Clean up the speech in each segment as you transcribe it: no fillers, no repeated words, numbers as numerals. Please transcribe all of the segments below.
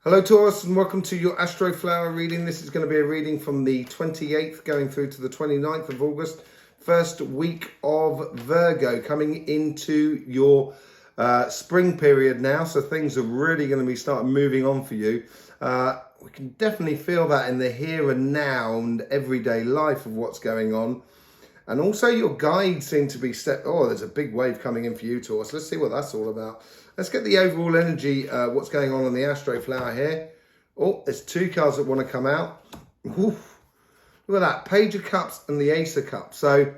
Hello Taurus, and welcome to your Astroflower reading. This is going to be a reading from the 28th going through to the 29th of August. First week of Virgo, coming into your spring period now. So things are really going to be starting moving on for you. We can definitely feel that in the here and now and everyday life of what's going on. And also your guides seem to be there's a big wave coming in for you, Taurus. Let's see what that's all about. Let's get the overall energy, what's going on the Astroflower here. Oh, there's two cards that want to come out. Oof. Look at that, Page of Cups and the Ace of Cups. So,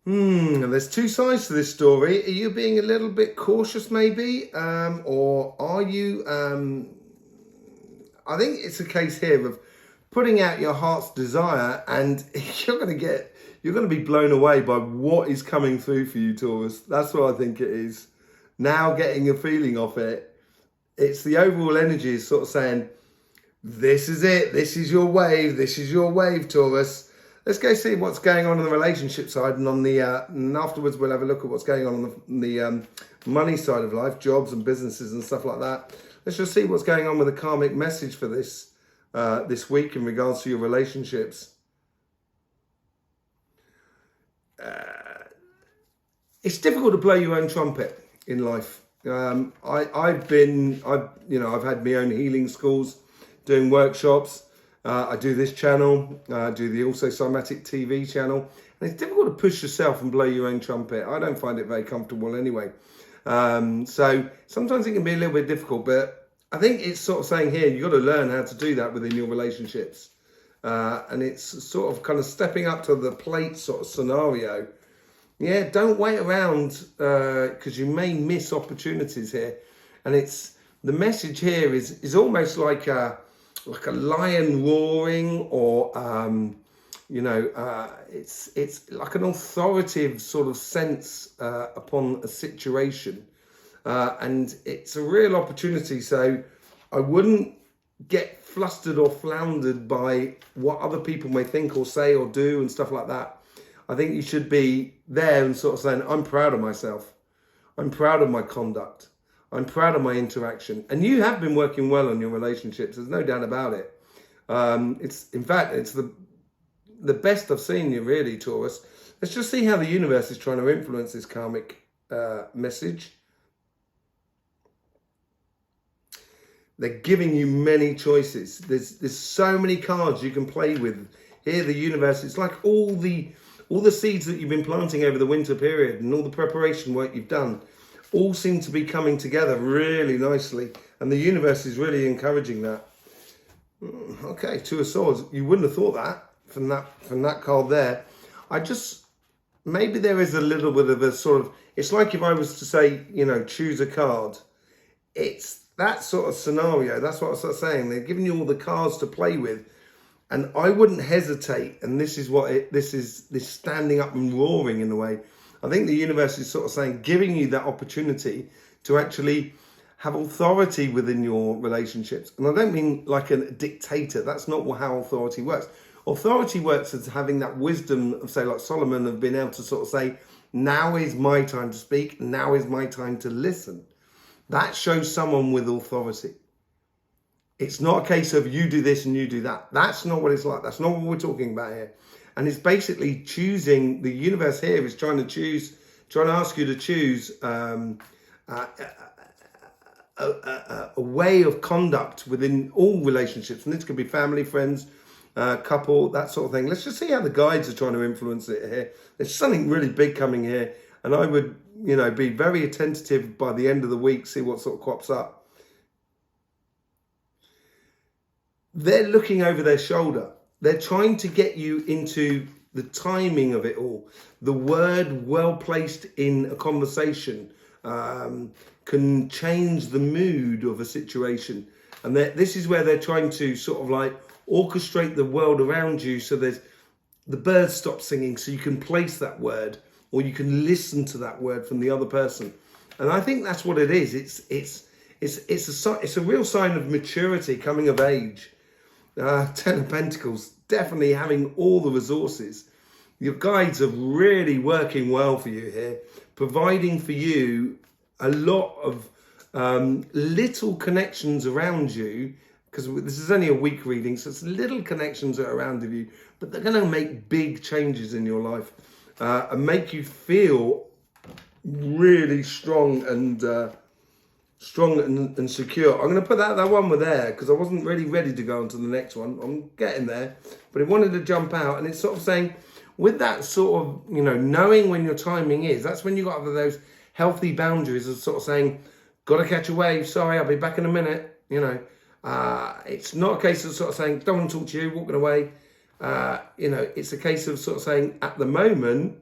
there's two sides to this story. Are you being a little bit cautious maybe? Or are you, I think it's a case here of putting out your heart's desire, and you're going to be blown away by what is coming through for you, Taurus. That's what I think it is. Now getting a feeling of it, it's the overall energy is sort of saying, this is it, this is your wave, Taurus. Let's go see what's going on the relationship side, and on the and afterwards we'll have a look at what's going on the money side of life, jobs and businesses and stuff like that. Let's just see what's going on with the karmic message for this this week in regards to your relationships. It's difficult to blow your own trumpet in life. I've had my own healing schools, doing workshops. I do this channel, I do the also Somatic TV channel, and it's difficult to push yourself and blow your own trumpet. I don't find it very comfortable anyway. So sometimes it can be a little bit difficult, but I think it's sort of saying here, you've got to learn how to do that within your relationships. And it's sort of kind of stepping up to the plate sort of scenario. Yeah, don't wait around because you may miss opportunities here. And it's the message here is almost like a lion roaring, or it's like an authoritative sort of sense upon a situation, and it's a real opportunity. So I wouldn't get flustered or floundered by what other people may think or say or do and stuff like that. I think you should be there and sort of saying, I'm proud of myself. I'm proud of my conduct. I'm proud of my interaction. And you have been working well on your relationships. There's no doubt about it. It's the best I've seen you, really, Taurus. Let's just see how the universe is trying to influence this karmic message. They're giving you many choices. There's so many cards you can play with. Here, the universe, it's like all the seeds that you've been planting over the winter period and all the preparation work you've done all seem to be coming together really nicely. And the universe is really encouraging that. Okay, Two of Swords. You wouldn't have thought that from that card there. Maybe there is a little bit of a sort of, it's like if I was to say, choose a card. It's that sort of scenario. That's what I was sort of saying. They're giving you all the cards to play with. And I wouldn't hesitate, and this is this standing up and roaring in a way. I think the universe is sort of saying, giving you that opportunity to actually have authority within your relationships. And I don't mean like a dictator. That's not how authority works. Authority works as having that wisdom of, say, like Solomon, of being able to sort of say, now is my time to speak, now is my time to listen. That shows someone with authority. It's not a case of you do this and you do that. That's not what it's like. That's not what we're talking about here. And it's basically choosing, the universe here is trying to ask you to choose a way of conduct within all relationships. And this could be family, friends, couple, that sort of thing. Let's just see how the guides are trying to influence it here. There's something really big coming here. And I would, be very attentive by the end of the week, see what sort of crops up. They're looking over their shoulder. They're trying to get you into the timing of it all. The word well placed in a conversation can change the mood of a situation. And this is where they're trying to sort of like orchestrate the world around you, so the birds stop singing so you can place that word, or you can listen to that word from the other person. And I think that's what it is. It's a real sign of maturity, coming of age. Ten of Pentacles, definitely having all the resources. Your guides are really working well for you here, providing for you a lot of little connections around you, because this is only a week reading, so it's little connections that are around you, but they're going to make big changes in your life and make you feel really strong and secure. I'm going to put that one with there because I wasn't really ready to go on to the next one. I'm getting there, but it wanted to jump out, and it's sort of saying, with that sort of, knowing when your timing is, that's when you got those healthy boundaries of sort of saying, got to catch a wave, sorry, I'll be back in a minute. It's not a case of sort of saying, don't want to talk to you, walking away. It's a case of sort of saying, at the moment,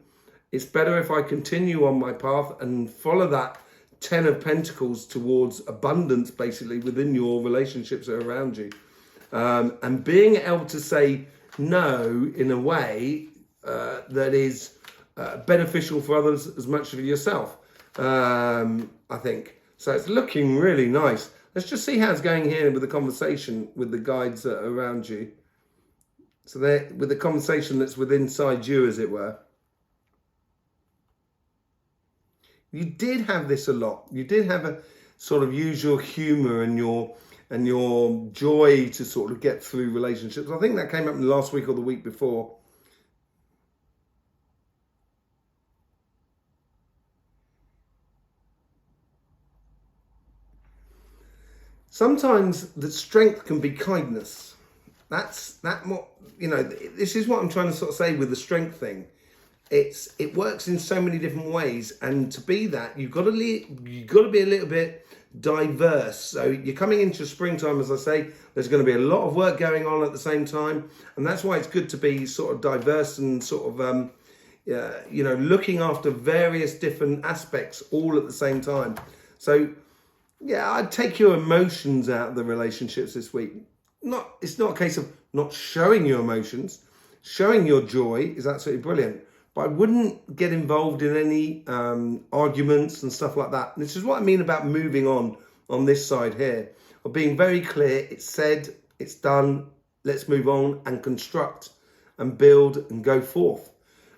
it's better if I continue on my path and follow that 10 of Pentacles towards abundance, basically, within your relationships that are around you. And being able to say no in a way that is beneficial for others as much as yourself, I think. So it's looking really nice. Let's just see how it's going here with the conversation with the guides that are around you. So they're with the conversation that's within inside you, as it were. You did have this a lot. You did have a sort of use your humour and your joy to sort of get through relationships. I think that came up in last week or the week before. Sometimes the strength can be kindness. This is what I'm trying to sort of say with the strength thing. It works in so many different ways, and to be that, you've got to be a little bit diverse. So you're coming into springtime, as I say, there's going to be a lot of work going on at the same time, and that's why it's good to be sort of diverse and sort of looking after various different aspects all at the same time. So yeah, I'd take your emotions out of the relationships this week. It's not a case of not showing your emotions. Showing your joy is absolutely brilliant. But I wouldn't get involved in any arguments and stuff like that. And this is what I mean about moving on this side here. Of being very clear, it's said, it's done, let's move on and construct and build and go forth.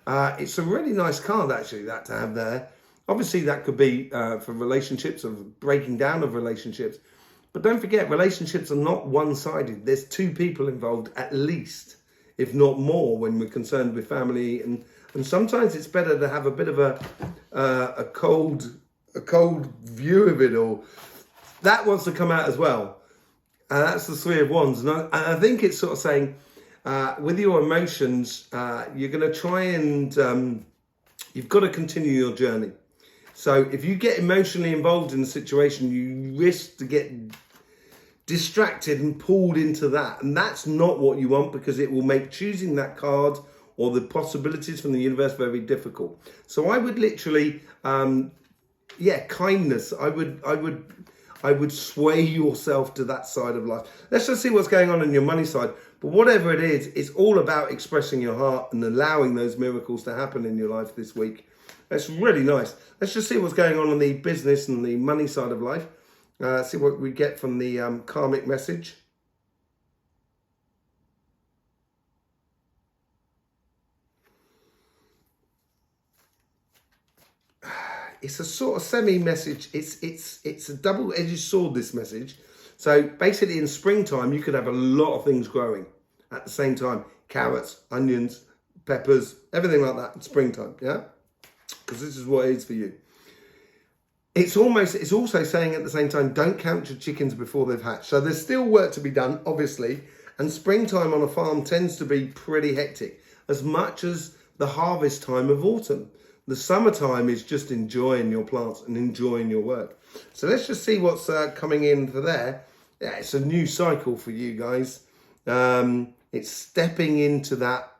It's a really nice card, actually, that to have there. Obviously, that could be for relationships, of breaking down of relationships. But don't forget, relationships are not one-sided. There's two people involved, at least, if not more, when we're concerned with family. And sometimes it's better to have a bit of a cold view of it all. That wants to come out as well. And that's the Three of Wands. And I think it's sort of saying, with your emotions, you're going to try and you've got to continue your journey. So if you get emotionally involved in the situation, you risk to get distracted and pulled into that. And that's not what you want, because it will make choosing that card or the possibilities from the universe very difficult. So I would literally, kindness. I would sway yourself to that side of life. Let's just see what's going on your money side. But whatever it is, it's all about expressing your heart and allowing those miracles to happen in your life this week. That's really nice. Let's just see what's going on the business and the money side of life. See what we get from the karmic message. It's a sort of semi-message. It's a double-edged sword, this message. So basically in springtime, you could have a lot of things growing at the same time. Carrots, onions, peppers, everything like that in springtime, yeah? Because this is what it is for you. It's also saying at the same time, don't count your chickens before they've hatched. So there's still work to be done, obviously. And springtime on a farm tends to be pretty hectic, as much as the harvest time of autumn. The summertime is just enjoying your plants and enjoying your work. So let's just see what's coming in for there. Yeah, it's a new cycle for you guys. It's stepping into that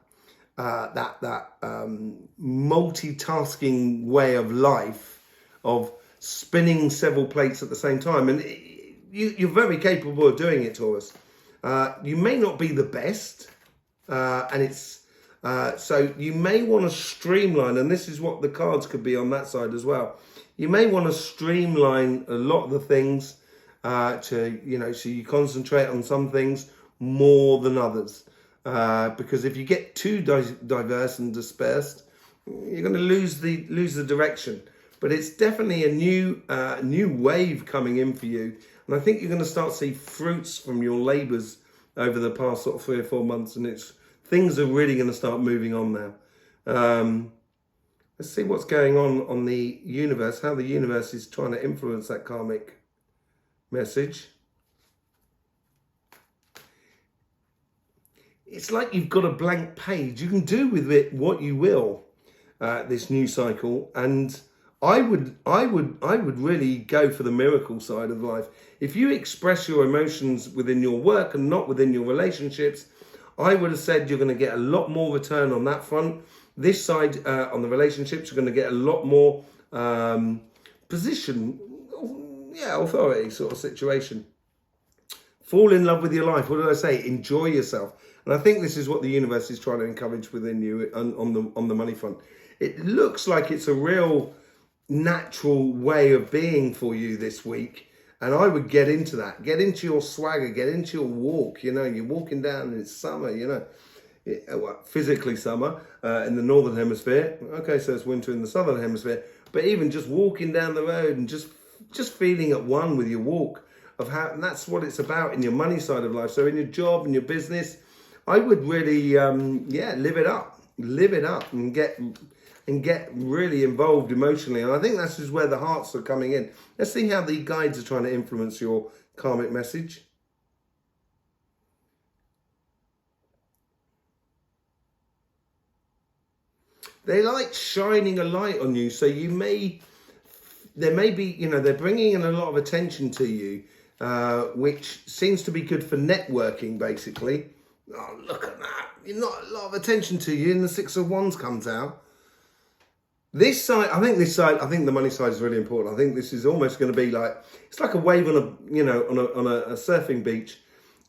multitasking way of life, of spinning several plates at the same time. And you're very capable of doing it, Taurus. You may not be the best, so you may want to streamline, and this is what the cards could be on that side as well. You may want to streamline a lot of the things so you concentrate on some things more than others. Because if you get too diverse and dispersed, you're going to lose the direction. but it's definitely a new wave coming in for you. And I think you're going to start to see fruits from your labours over the past sort of 3 or 4 months, and things are really going to start moving on now. Let's see what's going on the universe, how the universe is trying to influence that karmic message. It's like you've got a blank page. You can do with it what you will, this new cycle. And I would really go for the miracle side of life. If you express your emotions within your work and not within your relationships, I would have said you're going to get a lot more return on that front. This side, on the relationships, you're going to get a lot more position, authority sort of situation. Fall in love with your life. What did I say? Enjoy yourself. And I think this is what the universe is trying to encourage within you on the money front. It looks like it's a real natural way of being for you this week. And I would get into that. Get into your swagger. Get into your walk. You know, you're walking down and it's summer, you know. Physically summer in the northern hemisphere. Okay, so it's winter in the southern hemisphere. But even just walking down the road and just feeling at one with your walk of how, and that's what it's about in your money side of life. So in your job and your business, I would really, live it up and get really involved emotionally. And I think that's just where the hearts are coming in. Let's see how the guides are trying to influence your karmic message. They like shining a light on you, so there may be, you know, they're bringing in a lot of attention to you, which seems to be good for networking, basically. Oh, look at that. You're not a lot of attention to you, and the Six of Wands comes out. This side, I think the money side is really important. I think this is almost going to be like, it's like a wave on a surfing beach.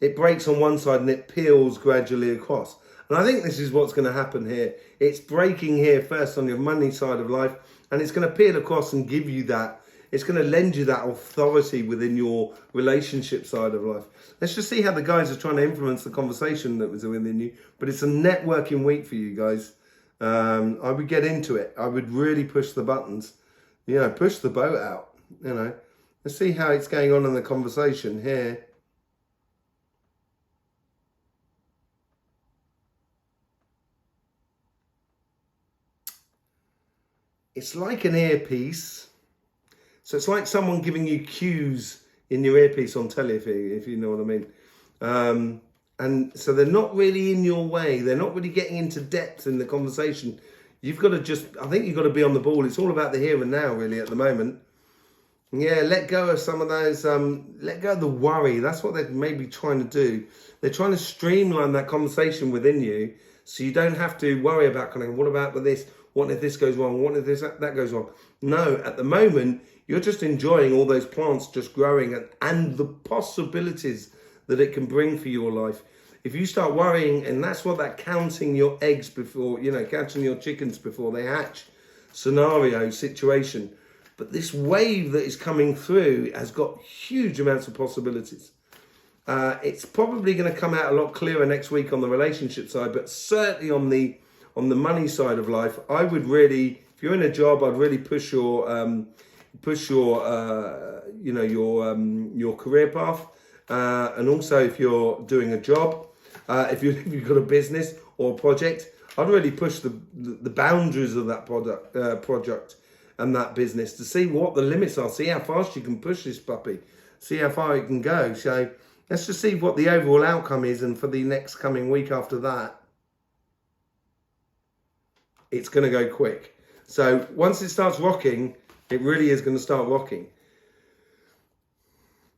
It breaks on one side and it peels gradually across. And I think this is what's going to happen here. It's breaking here first on your money side of life, and it's going to peel across and give you that. It's going to lend you that authority within your relationship side of life. Let's just see how the guys are trying to influence the conversation that was within you. But it's a networking week for you guys. I would get into it. I would really push the buttons. You know, push the boat out. You know, let's see how it's going on in the conversation here. It's like an earpiece. So it's like someone giving you cues in your earpiece on telly, if you know what I mean. And so they're not really in your way. They're not really getting into depth in the conversation. You've got to I think you've got to be on the ball. It's all about the here and now, really, at the moment. Yeah, let go of some of those, let go of the worry. That's what they're maybe trying to do. They're trying to streamline that conversation within you so you don't have to worry about kind of, what about with this? What if this goes wrong? What if that goes wrong? No, at the moment, you're just enjoying all those plants just growing and the possibilities that it can bring for your life. If you start worrying, and that's what that counting your eggs before, you know, counting your chickens before they hatch scenario situation. But this wave that is coming through has got huge amounts of possibilities. It's probably going to come out a lot clearer next week on the relationship side, but certainly on the money side of life, I would really, if you're in a job, I'd really push your career path, and also if you're doing a job, if you've got a business or a project, I'd really push the boundaries of that project and that business to see what the limits are, see how fast you can push this puppy, see how far it can go. So let's just see what the overall outcome is, and for the next coming week after that, it's going to go quick. So once it starts rocking, it really is going to start rocking.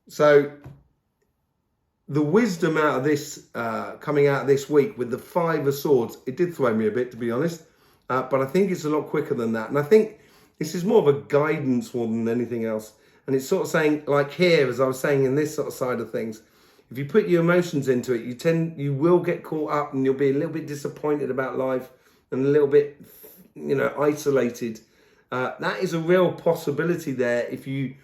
So the wisdom out of this, coming out of this week with the Five of Swords, it did throw me a bit, to be honest. But I think it's a lot quicker than that. And I think this is more of a guidance more than anything else. And it's sort of saying, like here, as I was saying in this sort of side of things, if you put your emotions into it, you will get caught up and you'll be a little bit disappointed about life and a little bit, you know, isolated. That is a real possibility there if you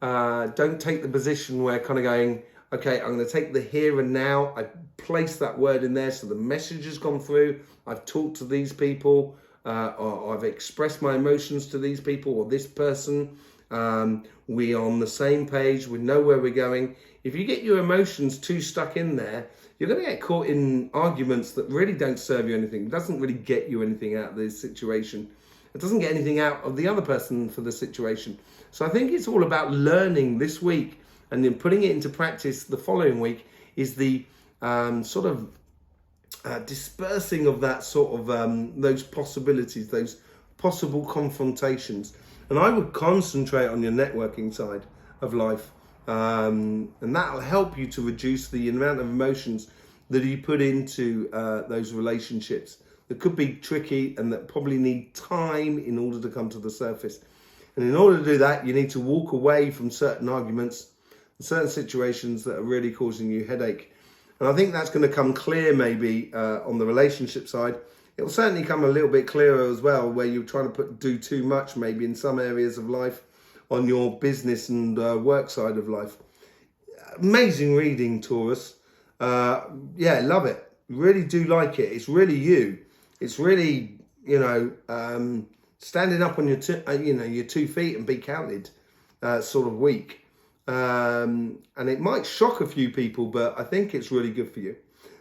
don't take the position where kind of going, okay, I'm going to take the here and now. I place that word in there, so the message has gone through. I've talked to these people. or I've expressed my emotions to these people or this person. We are on the same page. We know where we're going. If you get your emotions too stuck in there, you're going to get caught in arguments that really don't serve you anything. It doesn't really get you anything out of this situation. It doesn't get anything out of the other person for the situation. So I think it's all about learning this week and then putting it into practice the following week is the sort of dispersing of that sort of those possibilities, those possible confrontations. And I would concentrate on your networking side of life. And that'll help you to reduce the amount of emotions that you put into those relationships that could be tricky and that probably need time in order to come to the surface. And in order to do that, you need to walk away from certain arguments and certain situations that are really causing you headache. And I think that's going to come clear maybe on the relationship side. It will certainly come a little bit clearer as well, where you're trying to do too much maybe in some areas of life on your business and work side of life. Amazing reading, Taurus. Yeah, love it. Really do like it. It's really you. It's really, standing up on your your 2 feet and be counted sort of week. And it might shock a few people, but I think it's really good for you.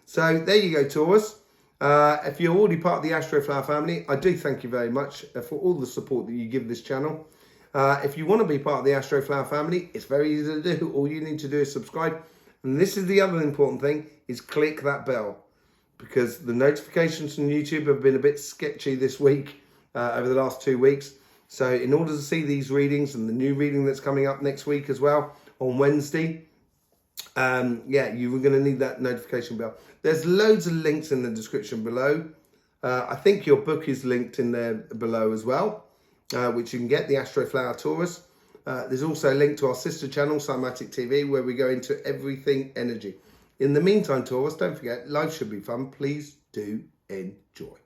So there you go, Taurus. If you're already part of the Astroflower family, I do thank you very much for all the support that you give this channel. If you want to be part of the Astroflower family, it's very easy to do. All you need to do is subscribe. And this is the other important thing, is click that bell. Because the notifications from YouTube have been a bit sketchy this week, over the last 2 weeks. So in order to see these readings and the new reading that's coming up next week as well, on Wednesday, you were going to need that notification bell. There's loads of links in the description below. I think your book is linked in there below as well, which you can get, the Astroflower Taurus. There's also a link to our sister channel, Cymatic TV, where we go into everything energy. In the meantime, Taurus, don't forget, life should be fun. Please do enjoy.